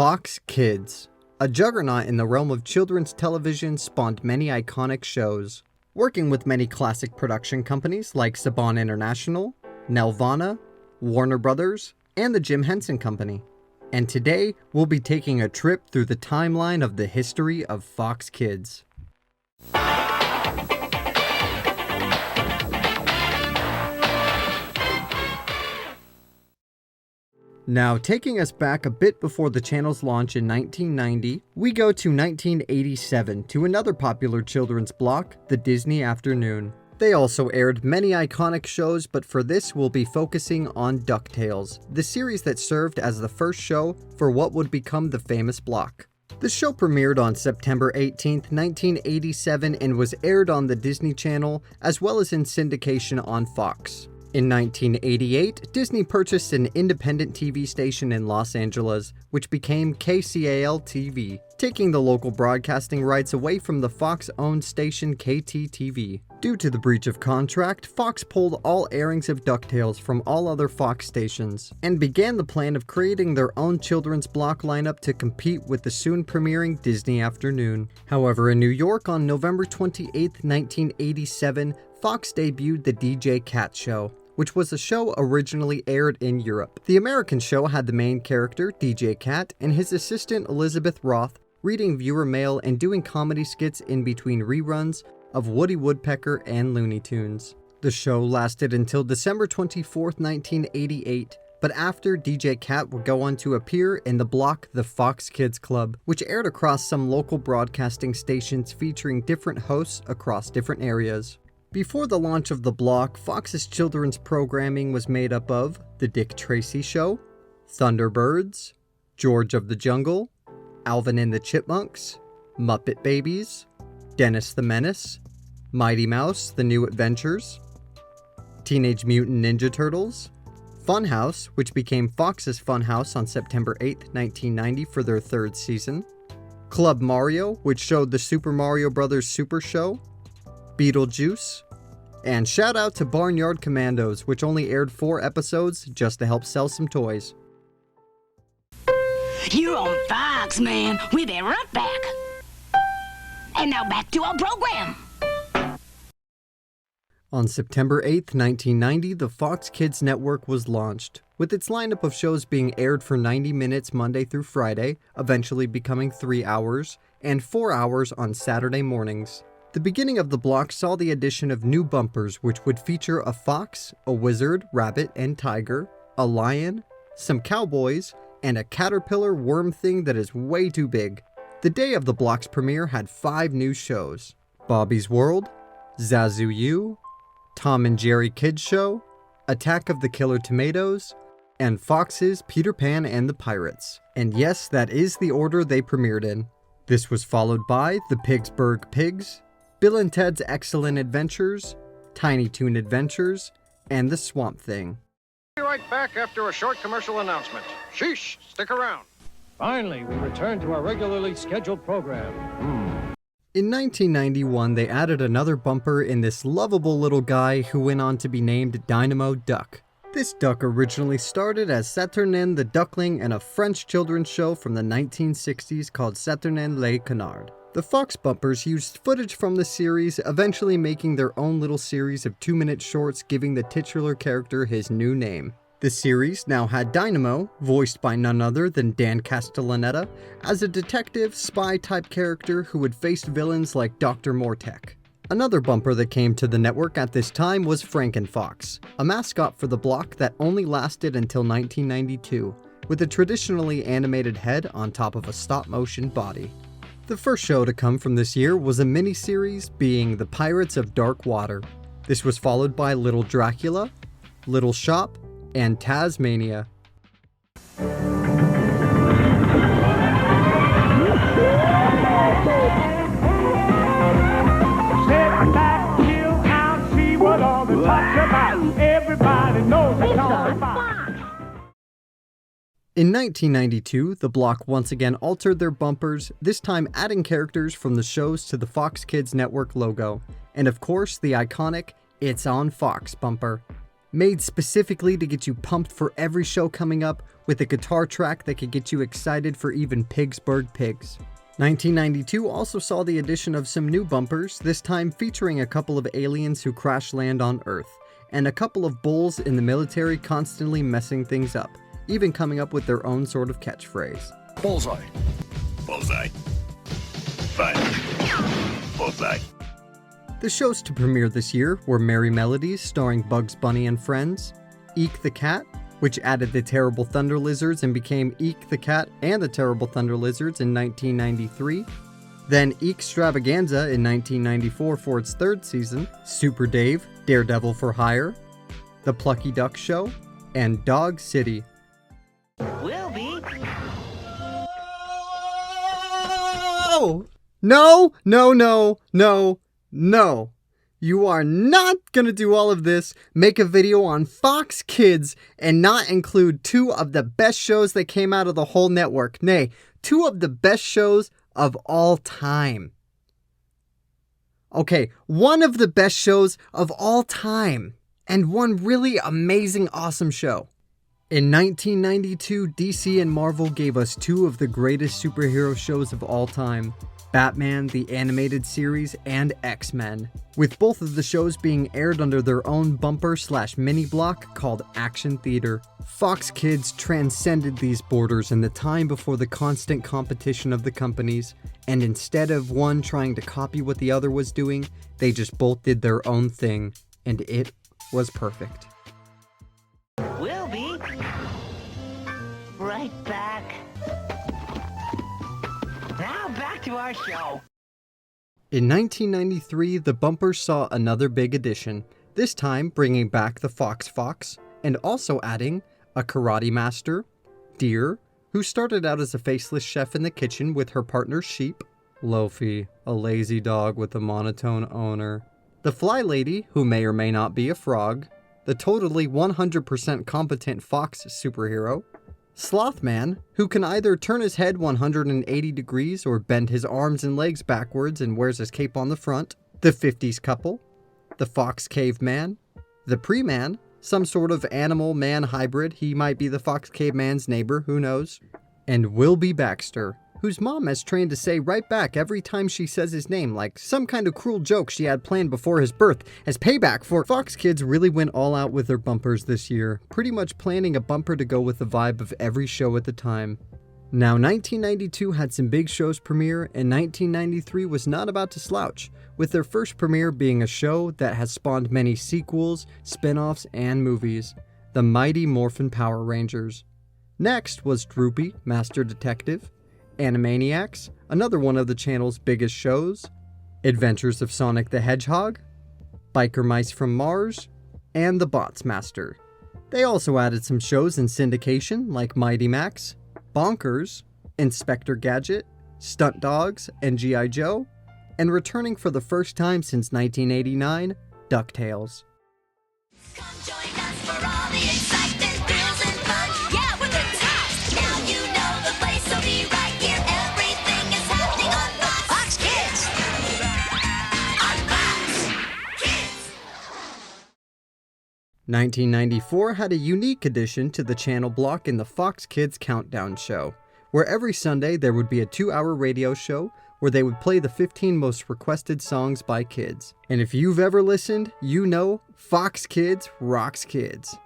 Fox Kids. A juggernaut in the realm of children's television spawned many iconic shows, working with many classic production companies like Saban International, Nelvana, Warner Brothers, and the Jim Henson Company. And today, we'll be taking a trip through the timeline of the history of Fox Kids. Now, taking us back a bit before the channel's launch in 1990, we go to 1987 to another popular children's block, the Disney Afternoon. They also aired many iconic shows, but for this we'll be focusing on DuckTales, the series that served as the first show for what would become the famous block. The show premiered on September 18, 1987 and was aired on the Disney Channel as well as in syndication on Fox. In 1988, Disney purchased an independent TV station in Los Angeles, which became KCAL-TV, taking the local broadcasting rights away from the Fox-owned station KTTV. Due to the breach of contract, Fox pulled all airings of DuckTales from all other Fox stations, and began the plan of creating their own children's block lineup to compete with the soon premiering Disney Afternoon. However, in New York on November 28, 1987, Fox debuted the DJ Cat Show, which was a show originally aired in Europe. The American show had the main character, DJ Cat, and his assistant Elizabeth Roth reading viewer mail and doing comedy skits in between reruns of Woody Woodpecker and Looney Tunes. The show lasted until December 24, 1988, but after DJ Cat would go on to appear in the block The Fox Kids Club, which aired across some local broadcasting stations featuring different hosts across different areas. Before the launch of the block, Fox's children's programming was made up of The Dick Tracy Show, Thunderbirds, George of the Jungle, Alvin and the Chipmunks, Muppet Babies, Dennis the Menace, Mighty Mouse: The New Adventures, Teenage Mutant Ninja Turtles, Funhouse, which became Fox's Funhouse on September 8, 1990 for their third season, Club Mario, which showed the Super Mario Bros. Super Show, Beetlejuice, and shout out to Barnyard Commandos, which only aired 4 episodes just to help sell some toys. You're on Fox, man. We'll be right back. And now back to our program. On September 8, 1990, the Fox Kids Network was launched, with its lineup of shows being aired for 90 minutes Monday through Friday, eventually becoming 3 hours, and 4 hours on Saturday mornings. The beginning of the block saw the addition of new bumpers, which would feature a fox, a wizard, rabbit, and tiger, a lion, some cowboys, and a caterpillar worm thing that is way too big. The day of the block's premiere had 5 new shows: Bobby's World, Zazu U, Tom and Jerry Kids Show, Attack of the Killer Tomatoes, and Fox's Peter Pan and the Pirates. And yes, that is the order they premiered in. This was followed by The Pittsburgh Pigs, Bill and Ted's Excellent Adventures, Tiny Toon Adventures, and The Swamp Thing. Be right back after a short commercial announcement. Sheesh, stick around. Finally, we return to our regularly scheduled program. In 1991, they added another bumper in this lovable little guy who went on to be named Dynamo Duck. This duck originally started as Saturnin the Duckling in a French children's show from the 1960s called Saturnin Le Canard. The Fox bumpers used footage from the series, eventually making their own little series of 2-minute shorts giving the titular character his new name. The series now had Dynamo, voiced by none other than Dan Castellaneta, as a detective, spy-type character who would face villains like Dr. Mortek. Another bumper that came to the network at this time was Frankenfox, a mascot for the block that only lasted until 1992, with a traditionally animated head on top of a stop-motion body. The first show to come from this year was a mini-series being The Pirates of Dark Water. This was followed by Little Dracula, Little Shop, and Tasmania. Sit back, chill out, see what all the talk's about. Everybody knows it's all about. In 1992, the block once again altered their bumpers, this time adding characters from the shows to the Fox Kids Network logo, and of course the iconic "It's on Fox" bumper. made specifically to get you pumped for every show coming up, with a guitar track that could get you excited for even Pittsburgh Pigs. 1992 also saw the addition of some new bumpers, this time featuring a couple of aliens who crash land on Earth, and a couple of bulls in the military constantly messing things up, even coming up with their own sort of catchphrase. Bullseye. Bullseye. Fine. Bullseye. The shows to premiere this year were Merry Melodies, starring Bugs Bunny and Friends, Eek the Cat, which added the Terrible Thunder Lizards and became Eek the Cat and the Terrible Thunder Lizards in 1993. Then Eekstravaganza in 1994 for its third season, Super Dave, Daredevil for Hire, The Plucky Duck Show, and Dog City. Will be. Oh! No, no, no, no, no. You are not gonna do all of this, make a video on Fox Kids, and not include two of the best shows that came out of the whole network. Nay, two of the best shows of all time. Okay, one of the best shows of all time, and one really amazing, awesome show. In 1992, DC and Marvel gave us two of the greatest superhero shows of all time, Batman, the animated series, and X-Men, with both of the shows being aired under their own bumper/mini block called Action Theater. Fox Kids transcended these borders in the time before the constant competition of the companies, and instead of one trying to copy what the other was doing, they just both did their own thing, and it was perfect. Will be. Right back. Now back to our show. In 1993, the bumper saw another big addition, this time bringing back the Fox, and also adding a karate master, Deer, who started out as a faceless chef in the kitchen with her partner Sheep, Lofi, a lazy dog with a monotone owner, the Fly Lady, who may or may not be a frog, the totally 100% competent Fox superhero, Slothman, who can either turn his head 180 degrees or bend his arms and legs backwards and wears his cape on the front, the 50s couple, the Fox Caveman, the Pre-Man, some sort of animal-man hybrid, he might be the Fox Caveman's neighbor, who knows, and Wilby Baxter, whose mom has trained to say right back every time she says his name, like some kind of cruel joke she had planned before his birth, as payback for Fox Kids really went all out with their bumpers this year, pretty much planning a bumper to go with the vibe of every show at the time. Now, 1992 had some big shows premiere, and 1993 was not about to slouch, with their first premiere being a show that has spawned many sequels, spin-offs, and movies, The Mighty Morphin Power Rangers. Next was Droopy, Master Detective, Animaniacs, another one of the channel's biggest shows, Adventures of Sonic the Hedgehog, Biker Mice from Mars, and The Bots Master. They also added some shows in syndication like Mighty Max, Bonkers, Inspector Gadget, Stunt Dogs, and G.I. Joe, and returning for the first time since 1989, DuckTales. Come join us for all the excitement, thrills, and fun. Yeah, we're the tops. Now you know the place, so be right here. Everything is happening on Fox Kids. On Fox Kids. 1994 had a unique addition to the channel block in the Fox Kids Countdown Show, where every Sunday there would be a 2-hour radio show where they would play the 15 most requested songs by kids. And if you've ever listened, you know Fox Kids rocks kids.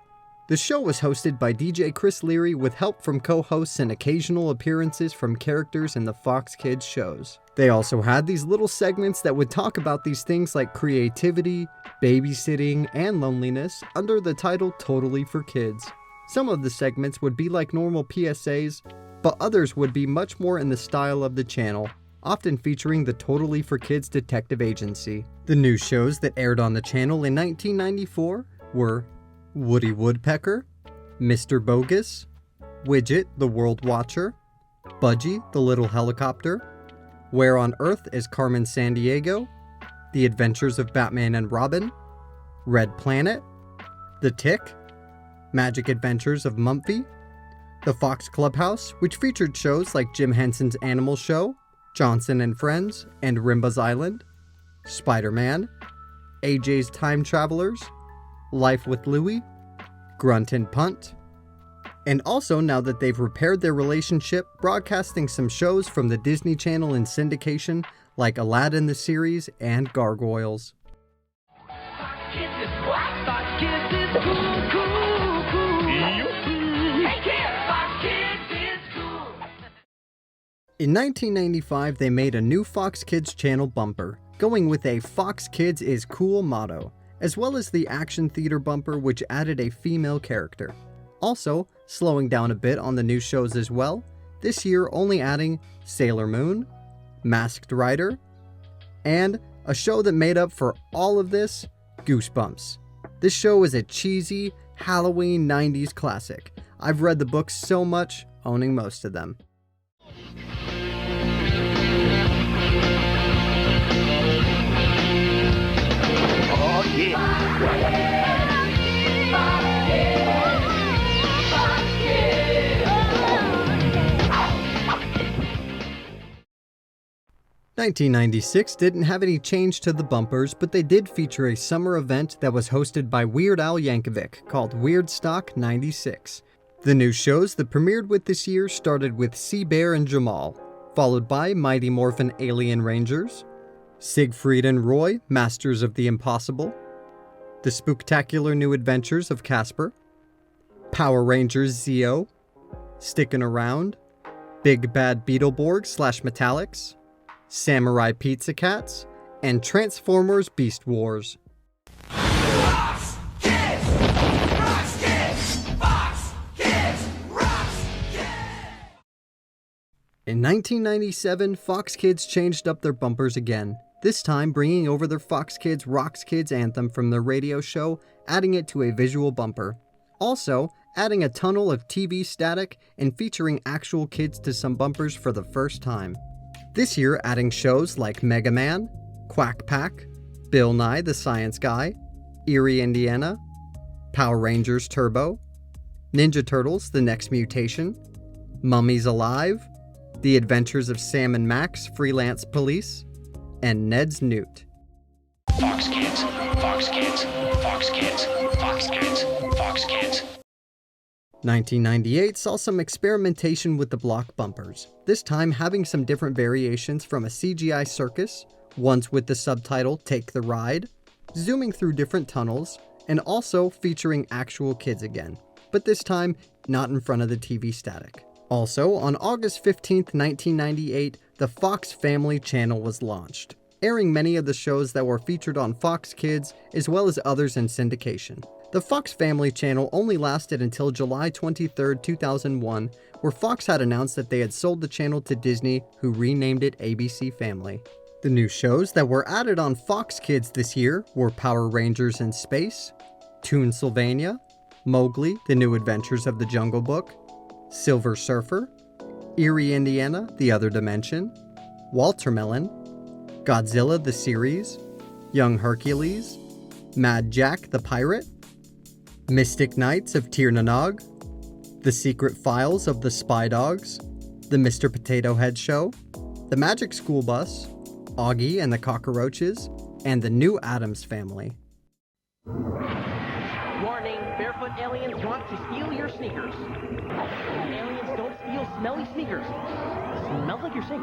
The show was hosted by DJ Chris Leary with help from co-hosts and occasional appearances from characters in the Fox Kids shows. They also had these little segments that would talk about these things like creativity, babysitting, and loneliness under the title Totally for Kids. Some of the segments would be like normal PSAs, but others would be much more in the style of the channel, often featuring the Totally for Kids Detective Agency. The new shows that aired on the channel in 1994 were Woody Woodpecker, Mr. Bogus, Widget the World Watcher, Budgie the Little Helicopter, Where on Earth is Carmen Sandiego, The Adventures of Batman and Robin, Red Planet, The Tick, Magic Adventures of Mumphy, The Fox Clubhouse, which featured shows like Jim Henson's Animal Show, Johnson and Friends, and Rimba's Island, Spider-Man, AJ's Time Travelers, Life with Louie, Grunt and Punt. And also, now that they've repaired their relationship, broadcasting some shows from the Disney Channel in syndication like Aladdin the series and Gargoyles. In 1995, they made a new Fox Kids channel bumper, going with a Fox Kids is cool motto, as well as the action theater bumper which added a female character. Also, slowing down a bit on the new shows as well, this year only adding Sailor Moon, Masked Rider, and a show that made up for all of this, Goosebumps. This show is a cheesy, Halloween 90s classic. I've read the books so much, owning most of them. Oh, yeah. 1996 didn't have any change to the bumpers, but they did feature a summer event that was hosted by Weird Al Yankovic called Weird Stock 96. The new shows that premiered with this year started with Sea Bear and Jamal, followed by Mighty Morphin Alien Rangers, Siegfried and Roy, Masters of the Impossible, The Spooktacular New Adventures of Casper, Power Rangers Zeo, Stickin' Around, Big Bad Beetleborg / Metallics, Samurai Pizza Cats, and Transformers Beast Wars. Fox Kids! Fox Kids! Fox Kids! Fox Kids! In 1997, Fox Kids changed up their bumpers again, this time bringing over their Fox Kids Rocks Kids anthem from their radio show, adding it to a visual bumper. Also, adding a tunnel of TV static and featuring actual kids to some bumpers for the first time. This year, adding shows like Mega Man, Quack Pack, Bill Nye the Science Guy, Erie, Indiana, Power Rangers Turbo, Ninja Turtles The Next Mutation, Mummies Alive, The Adventures of Sam and Max Freelance Police, and Ned's Newt. Fox Kids, Fox Kids, Fox Kids, Fox Kids, Fox Kids. 1998 saw some experimentation with the block bumpers, this time having some different variations from a CGI circus, ones with the subtitle Take the Ride, zooming through different tunnels, and also featuring actual kids again, but this time not in front of the TV static. Also, on August 15th, 1998, the Fox Family channel was launched, airing many of the shows that were featured on Fox Kids as well as others in syndication. The Fox Family channel only lasted until July 23, 2001, where Fox had announced that they had sold the channel to Disney, who renamed it ABC Family. The new shows that were added on Fox Kids this year were Power Rangers in Space, Toonsylvania, Mowgli, The New Adventures of the Jungle Book, Silver Surfer, Erie, Indiana, The Other Dimension, Waltermelon, Godzilla the Series, Young Hercules, Mad Jack the Pirate, Mystic Knights of Tir na Nog, The Secret Files of the Spy Dogs, The Mr. Potato Head Show, The Magic School Bus, Augie and the Cockroaches, and The New Addams Family. Warning, barefoot aliens want to steal your sneakers. Aliens don't steal smelly sneakers. Smells like you're safe.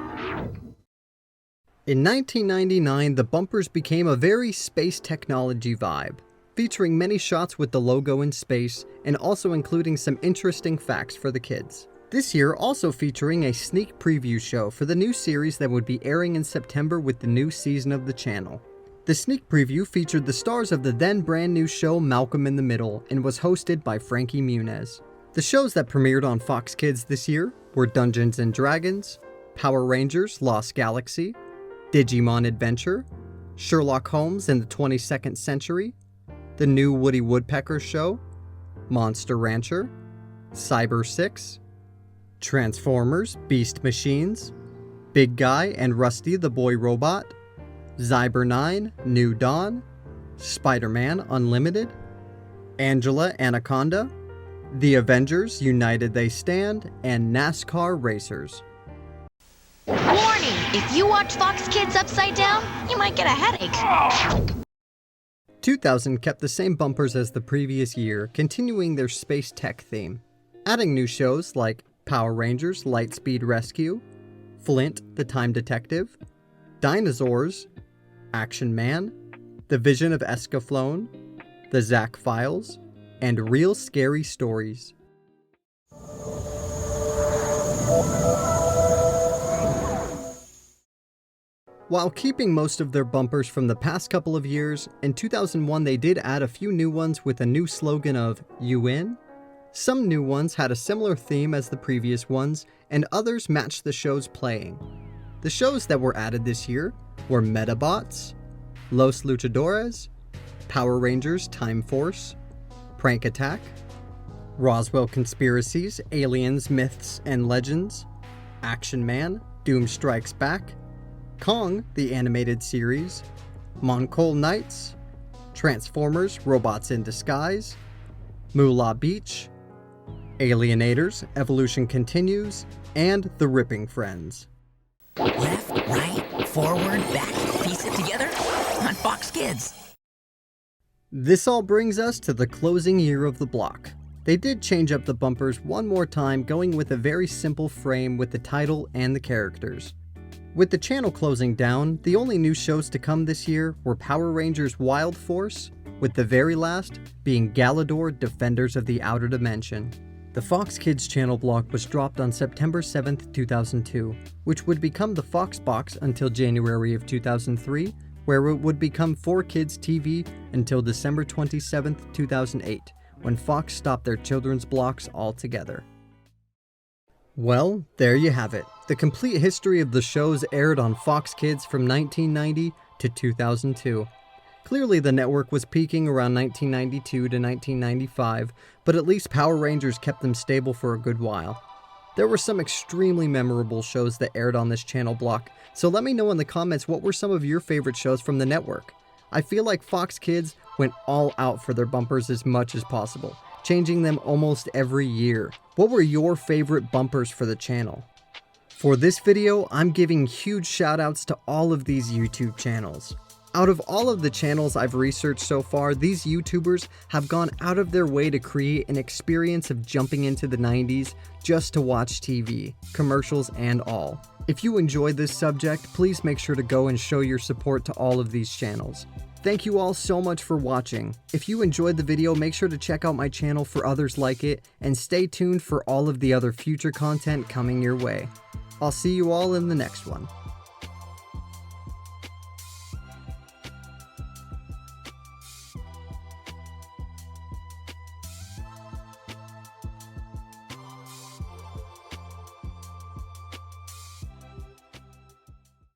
In 1999, the bumpers became a very space technology vibe, featuring many shots with the logo in space and also including some interesting facts for the kids. This year also featuring a sneak preview show for the new series that would be airing in September with the new season of the channel. The sneak preview featured the stars of the then brand new show Malcolm in the Middle and was hosted by Frankie Muniz. The shows that premiered on Fox Kids this year were Dungeons & Dragons, Power Rangers Lost Galaxy, Digimon Adventure, Sherlock Holmes in the 22nd Century, The New Woody Woodpecker Show, Monster Rancher, Cyber 6, Transformers Beast Machines, Big Guy and Rusty the Boy Robot, Zyber 9 New Dawn, Spider-Man Unlimited, Angela Anaconda, The Avengers United They Stand, and NASCAR Racers. Warning! If you watch Fox Kids upside down, you might get a headache. 2000 kept the same bumpers as the previous year, continuing their space tech theme, adding new shows like Power Rangers Lightspeed Rescue, Flint the Time Detective, Dinosaurs, Action Man, The Vision of Escaflowne, The Zack Files, and Real Scary Stories. While keeping most of their bumpers from the past couple of years, in 2001 they did add a few new ones with a new slogan of "You In?" Some new ones had a similar theme as the previous ones, and others matched the shows playing. The shows that were added this year were Metabots, Los Luchadores, Power Rangers Time Force, Prank Attack, Roswell Conspiracies, Aliens, Myths, and Legends, Action Man, Doom Strikes Back, Kong, the animated series, Moncol Knights, Transformers, Robots in Disguise, Moolah Beach, Alienators, Evolution Continues, and The Ripping Friends. Left, right, forward, back, piece it together on Fox Kids. This all brings us to the closing year of the block. They did change up the bumpers one more time, going with a very simple frame with the title and the characters. With the channel closing down, the only new shows to come this year were Power Rangers Wild Force, with the very last being Galador Defenders of the Outer Dimension. The Fox Kids channel block was dropped on September 7th, 2002, which would become the Fox Box until January of 2003, where it would become 4Kids TV until December 27th, 2008, when Fox stopped their children's blocks altogether. Well, there you have it. The complete history of the shows aired on Fox Kids from 1990 to 2002. Clearly the network was peaking around 1992 to 1995, but at least Power Rangers kept them stable for a good while. There were some extremely memorable shows that aired on this channel block, so let me know in the comments what were some of your favorite shows from the network. I feel like Fox Kids went all out for their bumpers as much as possible, changing them almost every year. What were your favorite bumpers for the channel? For this video, I'm giving huge shoutouts to all of these YouTube channels. Out of all of the channels I've researched so far, these YouTubers have gone out of their way to create an experience of jumping into the 90s just to watch TV, commercials and all. If you enjoyed this subject, please make sure to go and show your support to all of these channels. Thank you all so much for watching. If you enjoyed the video, make sure to check out my channel for others like it, and stay tuned for all of the other future content coming your way. I'll see you all in the next one.